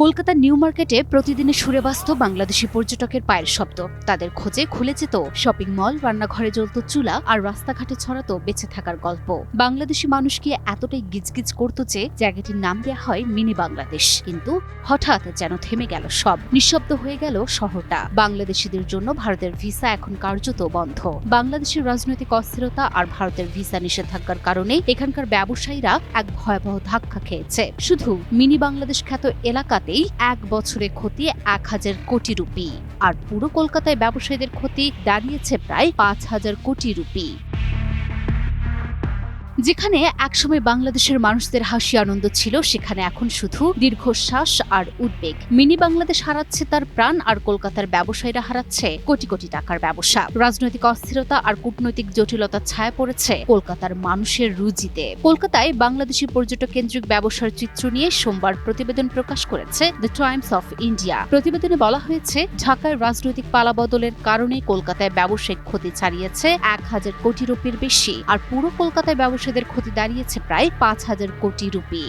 কলকাতার নিউ মার্কেটে প্রতিদিনে সুরে বাজত বাংলাদেশি পর্যটকের পায়ের শব্দ। তাদের খোঁজে খুলে যেত শপিং মল, রান্নাঘরে জ্বলত চুলা আর রাস্তাঘাটে ছড়াতো বেঁচে থাকার গল্প। বাংলাদেশি মানুষকে এতটাই গিজগিজ করত যে জায়গাটির নাম দেয়া হয় মিনি বাংলাদেশ। কিন্তু হঠাৎ যেন থেমে গেল সব, নিঃশব্দ হয়ে গেল শহরটা। বাংলাদেশিদের জন্য ভারতের ভিসা এখন কার্যত বন্ধ। বাংলাদেশের রাজনৈতিক অস্থিরতা আর ভারতের ভিসা নিষেধাজ্ঞার কারণে এখানকার ব্যবসায়ীরা এক ভয়াবহ ধাক্কা খেয়েছে। শুধু মিনি বাংলাদেশ খ্যাত এলাকাতেই 1 বছরে ক্ষতি 1000 কোটি রুপি, আর পুরো কলকাতায় ব্যবসায়ীদের ক্ষতি দাঁড়িয়েছে প্রায় 5000 কোটি রুপি। যেখানে একসময় বাংলাদেশের মানুষদের হাসি আনন্দ ছিল, সেখানে এখন শুধু দীর্ঘশ্বাস আর উদ্বেগ। মিনি বাংলাদেশ হারাচ্ছে তার প্রাণ, আর কলকাতার ব্যবসায়ীরা হারাচ্ছে কোটি কোটি টাকার ব্যবসা। রাজনৈতিক অস্থিরতা আর কূটনৈতিক জটিলতার ছায়া পড়েছে কলকাতার মানুষের রুজিতে। কলকাতায় বাংলাদেশি পর্যটক কেন্দ্রিক ব্যবসার চিত্র নিয়ে সোমবার প্রতিবেদন প্রকাশ করেছে দ্য টাইমস অফ ইন্ডিয়া। প্রতিবেদনে বলা হয়েছে, ঢাকায় রাজনৈতিক পালাবদলের কারণে কলকাতায় ব্যবসায়িক ক্ষতি ছাড়িয়েছে 1000 কোটি রুপির বেশি, আর পুরো কলকাতায় ব্যবসায়ীদের ক্ষতি দাঁড়িয়েছে প্রায় 5000 কোটি রুপি।